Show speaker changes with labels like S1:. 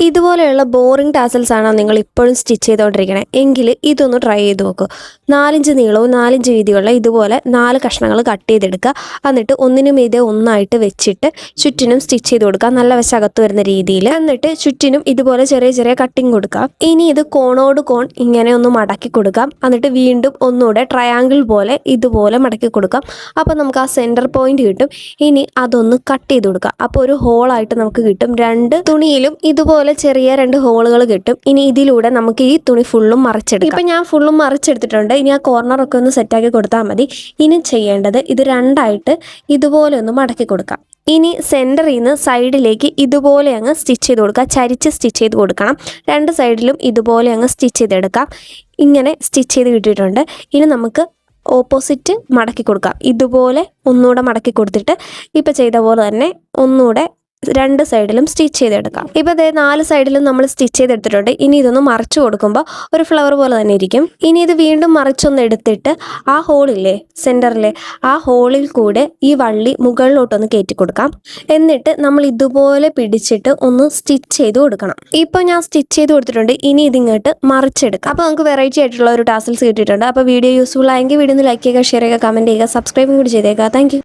S1: ഇതുപോലെയുള്ള boring tassels ആണോ നിങ്ങൾ ഇപ്പോഴും സ്റ്റിച്ച് ചെയ്തുകൊണ്ടിരിക്കണേ എങ്കിൽ ഇതൊന്ന് ട്രൈ ചെയ്ത് നോക്കൂ. 4 നീളവും 4 വീതിയുള്ള ഇതുപോലെ 4 കഷ്ണങ്ങൾ കട്ട് ചെയ്തെടുക്കുക. എന്നിട്ട് ഒന്നിനും മീതെ ഒന്നായിട്ട് വെച്ചിട്ട് ചുറ്റിനും സ്റ്റിച്ച് ചെയ്ത് കൊടുക്കുക, നല്ല വശകത്ത് വരുന്ന രീതിയിൽ. എന്നിട്ട് ചുറ്റിനും ഇതുപോലെ ചെറിയ ചെറിയ കട്ടിങ് കൊടുക്കാം. ഇനി ഇത് കോണോട് കോൺ ഇങ്ങനെ ഒന്ന് മടക്കി കൊടുക്കാം. എന്നിട്ട് വീണ്ടും ഒന്നുകൂടെ ട്രയാങ്കിൾ പോലെ ഇതുപോലെ മടക്കി കൊടുക്കാം. അപ്പോൾ നമുക്ക് ആ സെൻറ്റർ പോയിന്റ് കിട്ടും. ഇനി അതൊന്ന് കട്ട് ചെയ്ത് കൊടുക്കാം. അപ്പോൾ ഒരു ഹോളായിട്ട് നമുക്ക് കിട്ടും. 2 തുണിയിലും ഇതുപോലെ ചെറിയ 2 ഹോളുകൾ കിട്ടും. ഇനി ഇതിലൂടെ നമുക്ക് ഈ തുണി ഫുള്ളും മറിച്ചെടുക്കാം. ഇപ്പം ഞാൻ ഫുള്ളും മറിച്ചെടുത്തിട്ടുണ്ട്. ഇനി ആ കോർണറൊക്കെ ഒന്ന് സെറ്റാക്കി കൊടുത്താൽ മതി. ഇനി ചെയ്യേണ്ടത് ഇത് 2ആയിട്ട് ഇതുപോലെ ഒന്ന് മടക്കി കൊടുക്കാം. ഇനി സെൻറ്ററിൽ നിന്ന് സൈഡിലേക്ക് ഇതുപോലെ അങ്ങ് സ്റ്റിച്ച് ചെയ്ത് കൊടുക്കുക. ചരിച്ച് സ്റ്റിച്ച് ചെയ്ത് കൊടുക്കണം. 2 സൈഡിലും ഇതുപോലെ അങ്ങ് സ്റ്റിച്ച് ചെയ്തെടുക്കാം. ഇങ്ങനെ സ്റ്റിച്ച് ചെയ്ത് കിട്ടിയിട്ടുണ്ട്. ഇനി നമുക്ക് ഓപ്പോസിറ്റ് മടക്കി കൊടുക്കാം. ഇതുപോലെ ഒന്നുകൂടെ മടക്കി കൊടുത്തിട്ട് ഇപ്പം ചെയ്ത പോലെ തന്നെ ഒന്നുകൂടെ 2 സൈഡിലും സ്റ്റിച്ച് ചെയ്തെടുക്കാം. ഇപ്പോൾ അതേ 4 സൈഡിലും നമ്മൾ സ്റ്റിച്ച് ചെയ്തെടുത്തിട്ടുണ്ട്. ഇനി ഇതൊന്ന് മറിച്ച് കൊടുക്കുമ്പോൾ ഒരു ഫ്ലവർ പോലെ തന്നെ ഇരിക്കും. ഇനി ഇത് വീണ്ടും മറിച്ചൊന്ന് എടുത്തിട്ട് ആ ഹോളില്ലേ സെൻറ്ററിലെ ആ ഹോളിൽ കൂടെ ഈ വള്ളി മുകളിലോട്ടൊന്ന് കയറ്റി കൊടുക്കാം. എന്നിട്ട് നമ്മൾ ഇതുപോലെ പിടിച്ചിട്ട് ഒന്ന് സ്റ്റിച്ച് ചെയ്ത് കൊടുക്കണം. ഇപ്പോൾ ഞാൻ സ്റ്റിച്ച് ചെയ്ത് കൊടുത്തിട്ടുണ്ട്. ഇനി ഇതിങ്ങോട്ട് മറിച്ചെടുക്കാം. അപ്പോൾ നമുക്ക് വെറൈറ്റി ആയിട്ടുള്ള ഒരു ടാസൽസ് കിട്ടിയിട്ടുണ്ട്. അപ്പോൾ വീഡിയോ യൂസ്ഫുൾ ആയെങ്കിൽ വീഡിയോ ഒന്ന് ലൈക്ക് ചെയ്യുക, ഷെയർ ചെയ്യുക, കമൻറ്റ് ചെയ്യുക, സബ്സ്ക്രൈബും കൂടി ചെയ്തേക്കുക. Thank you.